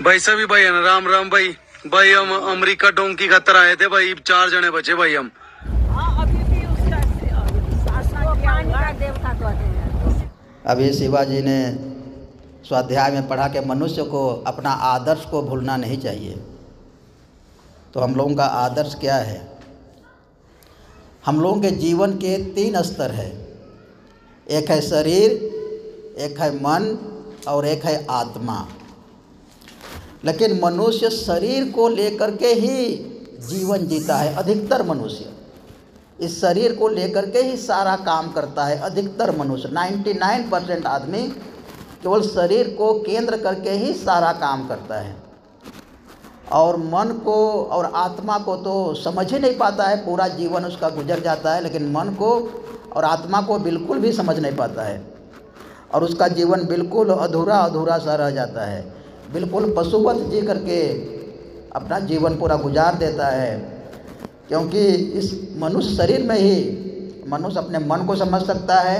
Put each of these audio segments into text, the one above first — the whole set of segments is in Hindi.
भाई सभी भाई है ना, राम राम भाई। भाई हम अमेरिका डोंकी खातर आए थे भाई, 4 जने बचे भाई हम। अभी शिवाजी ने स्वाध्याय में पढ़ा कि मनुष्य को अपना आदर्श को भूलना नहीं चाहिए। तो हम लोगों का आदर्श क्या है? हम लोगों के जीवन के 3 स्तर है। एक है शरीर, एक है मन और एक है आत्मा। लेकिन मनुष्य शरीर को लेकर के ही जीवन जीता है। अधिकतर मनुष्य इस शरीर को लेकर के ही सारा काम करता है। अधिकतर मनुष्य 99% आदमी केवल शरीर को केंद्र करके ही सारा काम करता है और मन को और आत्मा को तो समझ ही नहीं पाता है। पूरा जीवन उसका गुजर जाता है, लेकिन मन को और आत्मा को बिल्कुल भी समझ नहीं पाता है और उसका जीवन बिल्कुल अधूरा अधूरा सा रह जाता है। बिल्कुल पशुवत जी करके अपना जीवन पूरा गुजार देता है, क्योंकि इस मनुष्य शरीर में ही मनुष्य अपने मन को समझ सकता है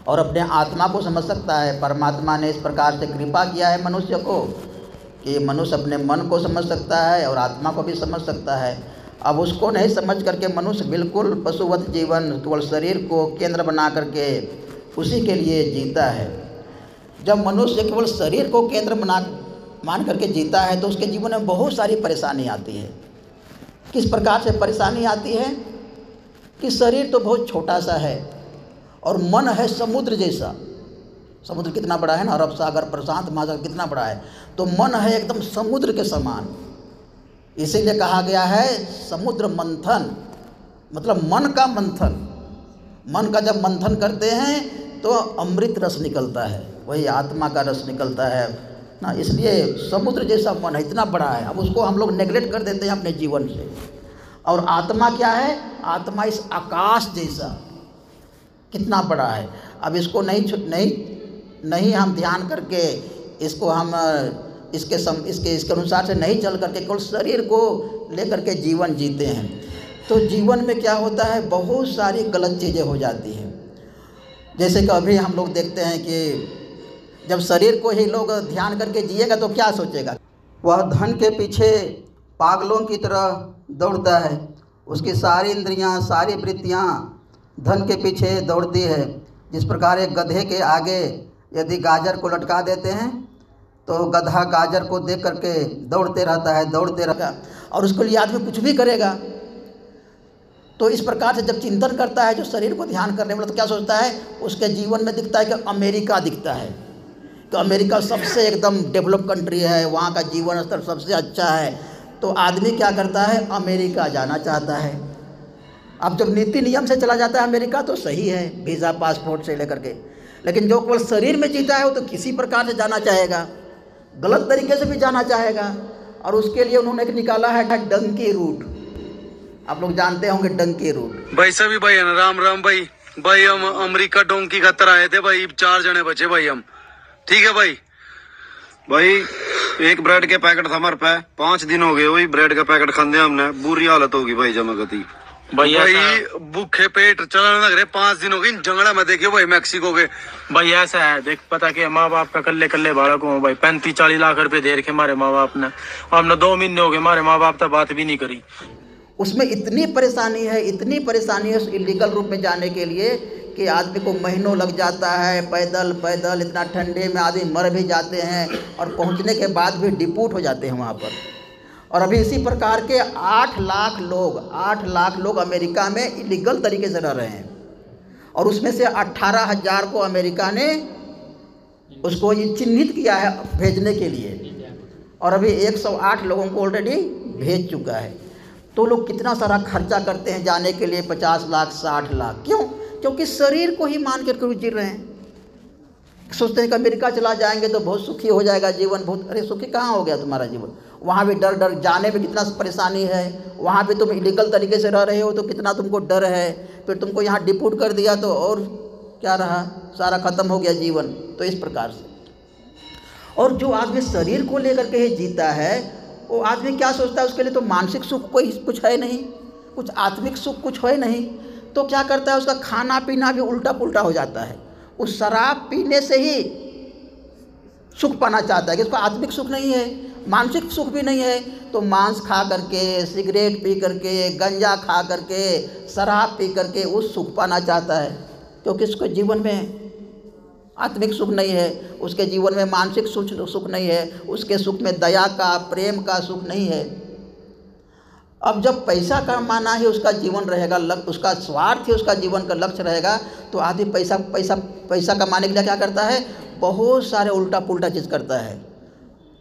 और अपने आत्मा को समझ सकता है। परमात्मा ने इस प्रकार से कृपा किया है मनुष्य को कि मनुष्य अपने मन को समझ सकता है और आत्मा को भी समझ सकता है। अब उसको नहीं समझ करके मनुष्य बिल्कुल पशुवत जीवन केवल शरीर को केंद्र बना करके उसी के लिए जीता है। जब मनुष्य केवल शरीर को केंद्र मान करके जीता है तो उसके जीवन में बहुत सारी परेशानी आती है। किस प्रकार से परेशानी आती है कि शरीर तो बहुत छोटा सा है और मन है समुद्र जैसा। समुद्र कितना बड़ा है ना, अरब सागर, प्रशांत महासागर कितना बड़ा है, तो मन है एकदम समुद्र के समान। इसीलिए कहा गया है समुद्र मंथन, मतलब मन का मंथन। मन का जब मंथन करते हैं तो अमृत रस निकलता है, वही आत्मा का रस निकलता है ना। इसलिए समुद्र जैसा मन है, इतना बड़ा है। अब उसको हम लोग नेगलेक्ट कर देते हैं अपने जीवन से। और आत्मा क्या है? आत्मा इस आकाश जैसा कितना बड़ा है। अब इसको नहीं हम ध्यान करके इसको हम इसके अनुसार से नहीं चल करके केवल शरीर को लेकर के जीवन जीते हैं, तो जीवन में क्या होता है, बहुत सारी गलत चीज़ें हो जाती हैं। जैसे कि अभी हम लोग देखते हैं कि जब शरीर को ही लोग ध्यान करके जिएगा तो क्या सोचेगा? वह धन के पीछे पागलों की तरह दौड़ता है। उसकी सारी इंद्रियां, सारी वृत्तियां धन के पीछे दौड़ती है। जिस प्रकार एक गधे के आगे यदि गाजर को लटका देते हैं तो गधा गाजर को देख करके दौड़ते रहता है और उसके लिए आदमी कुछ भी करेगा। तो इस प्रकार से जब चिंतन करता है जो शरीर को ध्यान करने वाला, तो क्या सोचता है? उसके जीवन में दिखता है कि अमेरिका दिखता है, तो अमेरिका सबसे एकदम डेवलप कंट्री है, वहाँ का जीवन स्तर सबसे अच्छा है। तो आदमी क्या करता है? अमेरिका जाना चाहता है। अब जब नीति नियम से चला जाता है अमेरिका तो सही है, वीज़ा पासपोर्ट से लेकर के, लेकिन जो केवल शरीर में जीता है वो तो किसी प्रकार से जाना चाहेगा, गलत तरीके से भी जाना चाहेगा। और उसके लिए उन्होंने एक निकाला है डंकी रूट। आप लोग जानते होंगे डंकी रूट। भाई सभी भाई है ना, राम राम भाई। भाई हम अमेरिका डोंकी खातर आए थे भाई, 4 जने बचे भाई हम। ठीक है भाई। भाई एक ब्रेड के पैकेट था हमारे पे, 5 दिन हो गए वही ब्रेड का पैकेट खाते हमने। बुरी हालत होगी भाई जमागती। भाई भूखे पेट चलाने लग रहे, 5 दिन हो गए जंगला में। देखियो भाई मैक्सिको के। भाई ऐसा है, देख पता कि माँ बाप का कल्ले बालक हूँ भाई। 35-40 लाख रुपए दे रखे हमारे माँ बाप ने, हमने 2 महीने हो गए हमारे माँ बाप तक बात भी नहीं करी। उसमें इतनी परेशानी है उस इलीगल रूप में जाने के लिए कि आदमी को महीनों लग जाता है। पैदल इतना ठंडे में आदमी मर भी जाते हैं और पहुंचने के बाद भी डिपोर्ट हो जाते हैं वहाँ पर। और अभी इसी प्रकार के 8 लाख लोग अमेरिका में इलीगल तरीके से रह रहे हैं और उसमें से 18,000 को अमेरिका ने उसको ये चिन्हित किया है भेजने के लिए, और अभी 108 लोगों को ऑलरेडी भेज चुका है। तो लोग कितना सारा खर्चा करते हैं जाने के लिए, 50 लाख 60 लाख। क्यों? क्योंकि शरीर को ही मान कर जी रहे हैं। सोचते हैं कि अमेरिका चला जाएंगे तो बहुत सुखी हो जाएगा जीवन, बहुत। अरे सुखी कहाँ हो गया तुम्हारा जीवन? वहाँ भी डर जाने में कितना परेशानी है। वहाँ भी तुम इलीगल तरीके से रह रहे हो तो कितना तुमको डर है। फिर तुमको यहाँ डिपोर्ट कर दिया तो और क्या रहा, सारा ख़त्म हो गया जीवन। तो इस प्रकार से, और जो आदमी शरीर को लेकर के ही जीता है वो आदमी क्या सोचता है? उसके लिए तो मानसिक सुख कोई कुछ है नहीं, कुछ आत्मिक सुख कुछ है नहीं। तो क्या करता है? उसका खाना पीना भी उल्टा पुल्टा हो जाता है। उस शराब पीने से ही सुख पाना चाहता है कि उसको आत्मिक सुख नहीं है, मानसिक सुख भी नहीं है, तो मांस खा करके, सिगरेट पी करके, गंजा खा करके, शराब पी करके वो सुख पाना चाहता है, क्योंकि उसके जीवन में आत्मिक सुख नहीं है, उसके जीवन में मानसिक सुख नहीं है, उसके सुख में दया का, प्रेम का सुख नहीं है। अब जब पैसा कमाना ही उसका जीवन रहेगा, उसका स्वार्थ ही उसका जीवन का लक्ष्य रहेगा, तो आदमी पैसा कमाने के लिए क्या करता है, बहुत सारे उल्टा पुल्टा चीज़ करता है।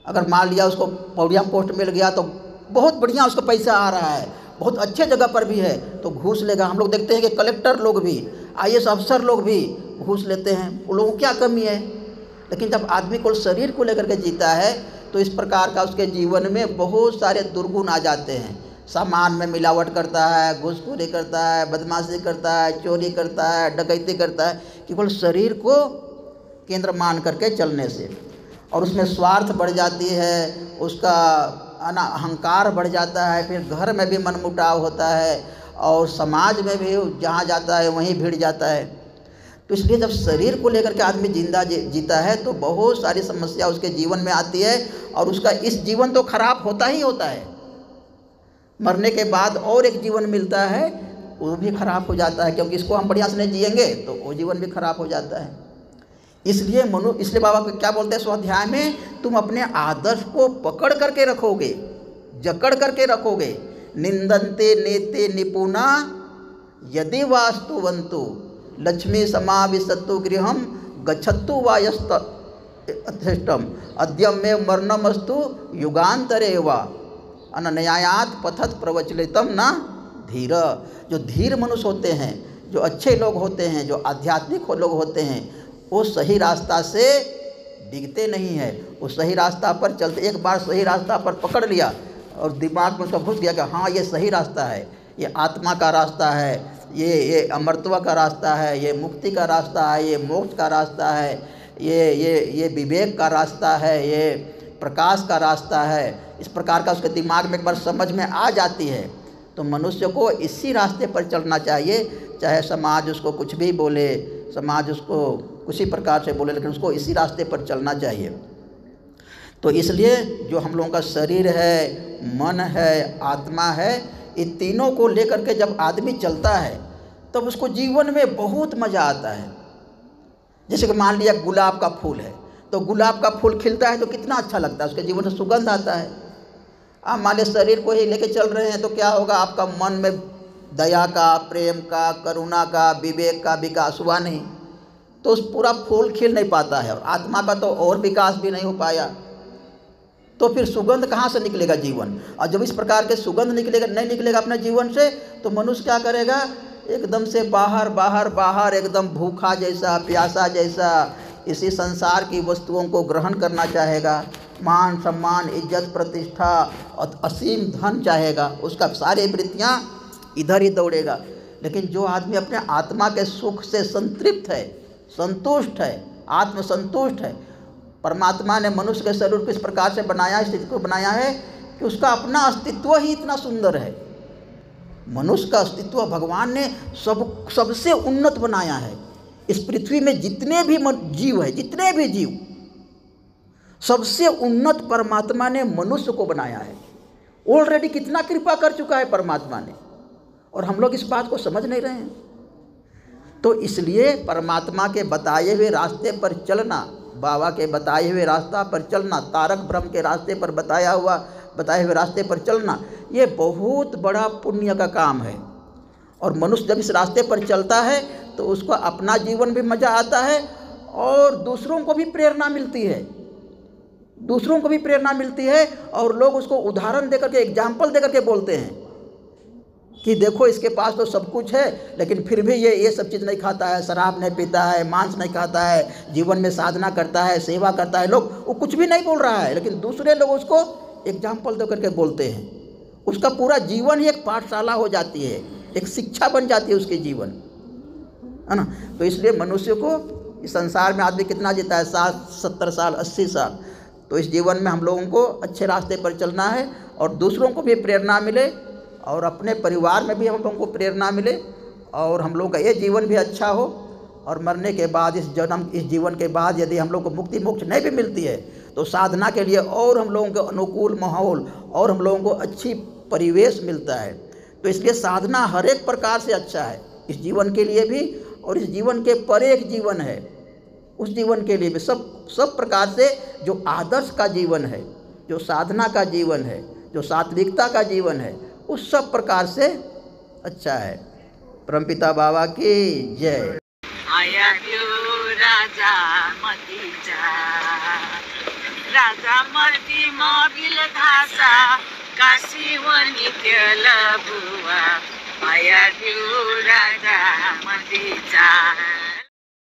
अगर मान लिया उसको पौड़िया पोस्ट मिल गया तो बहुत बढ़िया उसको पैसा आ रहा है, बहुत अच्छे जगह पर भी है, तो घूस लेगा। हम लोग देखते हैं कि कलेक्टर लोग भी, IAS अफसर लोग भी घूस लेते हैं, उन लोगों को क्या कमी है। लेकिन जब आदमी को शरीर को लेकर के जीता है तो इस प्रकार का उसके जीवन में बहुत सारे दुर्गुण आ जाते हैं। सामान में मिलावट करता है, घूसखोरी करता है, बदमाशी करता है, चोरी करता है, डकैती करता है, केवल शरीर को केंद्र मान करके चलने से। और उसमें स्वार्थ बढ़ जाती है, उसका अहंकार बढ़ जाता है, फिर घर में भी मनमुटाव होता है और समाज में भी जहाँ जाता है वहीं भिड़ जाता है। तो इसलिए जब शरीर को लेकर के आदमी जिंदा जीता है तो बहुत सारी समस्या उसके जीवन में आती है और उसका इस जीवन तो खराब होता ही होता है। मरने के बाद और एक जीवन मिलता है, वो भी खराब हो जाता है, क्योंकि इसको हम बढ़िया से नहीं जिएंगे तो वो जीवन भी खराब हो जाता है। इसलिए बाबा क्या बोलते हैं स्वाध्याय में, तुम अपने आदर्श को पकड़ करके रखोगे, जकड़ करके रखोगे। निंदन्ते नेते निपुणा यदि वास्तुवन्तु लक्ष्मी समाविशतु गृहम गच्छतु वायस्तम अद्यम में मरणमस्तु युगांतरे वा अनन्यायात पथत प्रवचलितम न धीर। जो धीर मनुष्य होते हैं, जो अच्छे लोग होते हैं, जो आध्यात्मिक लोग होते हैं, वो सही रास्ता से डिगते नहीं है, वो सही रास्ता पर चलते। एक बार सही रास्ता पर पकड़ लिया और दिमाग में उसका घुस गया कि हाँ ये सही रास्ता है, ये आत्मा का रास्ता है, ये अमरत्व का रास्ता है, ये मुक्ति का रास्ता है, ये मोक्ष का रास्ता है, ये विवेक का रास्ता है, ये प्रकाश का रास्ता है। इस प्रकार का उसके दिमाग में एक बार समझ में आ जाती है तो मनुष्य को इसी रास्ते पर चलना चाहिए। चाहे समाज उसको कुछ भी बोले, समाज उसको किसी प्रकार से बोले, लेकिन उसको इसी रास्ते पर चलना चाहिए। तो इसलिए जो हम लोगों का शरीर है, मन है, आत्मा है, इन तीनों को लेकर के जब आदमी चलता है तब उसको जीवन में बहुत मज़ा आता है। जैसे कि मान लिया गुलाब का फूल है, तो गुलाब का फूल खिलता है तो कितना अच्छा लगता है, उसके जीवन में सुगंध आता है। आप मान लीजिए शरीर को ही लेके चल रहे हैं तो क्या होगा, आपका मन में दया का, प्रेम का, करुणा का, विवेक का विकास हुआ नहीं तो उस पूरा फूल खिल नहीं पाता है, और आत्मा का तो और विकास भी नहीं हो पाया। तो फिर सुगंध कहाँ से निकलेगा जीवन। और जब इस प्रकार के सुगंध नहीं निकलेगा अपने जीवन से तो मनुष्य क्या करेगा, एकदम से बाहर एकदम भूखा जैसा, प्यासा जैसा इसी संसार की वस्तुओं को ग्रहण करना चाहेगा। मान सम्मान, इज्जत, प्रतिष्ठा और असीम धन चाहेगा, उसका सारी वृत्तियाँ इधर ही दौड़ेगा। लेकिन जो आदमी अपने आत्मा के सुख से संतृप्त है, संतुष्ट है, आत्मसंतुष्ट है, परमात्मा ने मनुष्य के शरीर को इस प्रकार से बनाया, स्थिति को बनाया है कि उसका अपना अस्तित्व ही इतना सुंदर है। मनुष्य का अस्तित्व भगवान ने सबसे उन्नत बनाया है। इस पृथ्वी में जितने भी जीव है, जितने भी जीव, सबसे उन्नत परमात्मा ने मनुष्य को बनाया है। ऑलरेडी कितना कृपा कर चुका है परमात्मा ने, और हम लोग इस बात को समझ नहीं रहे हैं। तो इसलिए परमात्मा के बताए हुए रास्ते पर चलना, बाबा के बताए हुए रास्ता पर चलना, तारक ब्रह्म के रास्ते पर बताए हुए रास्ते पर चलना, ये बहुत बड़ा पुण्य का काम है। और मनुष्य जब इस रास्ते पर चलता है तो उसको अपना जीवन भी मज़ा आता है और दूसरों को भी प्रेरणा मिलती है, और लोग उसको उदाहरण देकर के, एग्जाम्पल देकर के बोलते हैं कि देखो इसके पास तो सब कुछ है लेकिन फिर भी ये सब चीज़ नहीं खाता है, शराब नहीं पीता है, मांस नहीं खाता है, जीवन में साधना करता है, सेवा करता है। लोग वो कुछ भी नहीं बोल रहा है लेकिन दूसरे लोग उसको एग्जाम्पल दे करके बोलते हैं। उसका पूरा जीवन ही एक पाठशाला हो जाती है, एक शिक्षा बन जाती है उसके जीवन, है ना। तो इसलिए मनुष्य को इस संसार में आदमी कितना जीता है, 60, 70 साल, 80 साल। तो इस जीवन में हम लोगों को अच्छे रास्ते पर चलना है और दूसरों को भी प्रेरणा मिले और अपने परिवार में भी हम लोगों को प्रेरणा मिले और हम लोगों का ये जीवन भी अच्छा हो और मरने के बाद इस जीवन के बाद यदि हम लोग को मुक्ति मोक्ष नहीं भी मिलती है तो साधना के लिए और हम लोगों को अनुकूल माहौल और हम लोगों को अच्छी परिवेश मिलता है। तो इसलिए साधना हर एक प्रकार से अच्छा है, इस जीवन के लिए भी और इस जीवन के परे एक जीवन है उस जीवन के लिए भी। सब प्रकार से जो आदर्श का जीवन है, जो साधना का जीवन है, जो सात्विकता का जीवन है, उस सब प्रकार से अच्छा है। परमपिता बाबा की जय। आया राजा मतीजा, राजा मर्दी मोबिल घासा काशी वनी तेल बुआ। आया राजा मतीजा।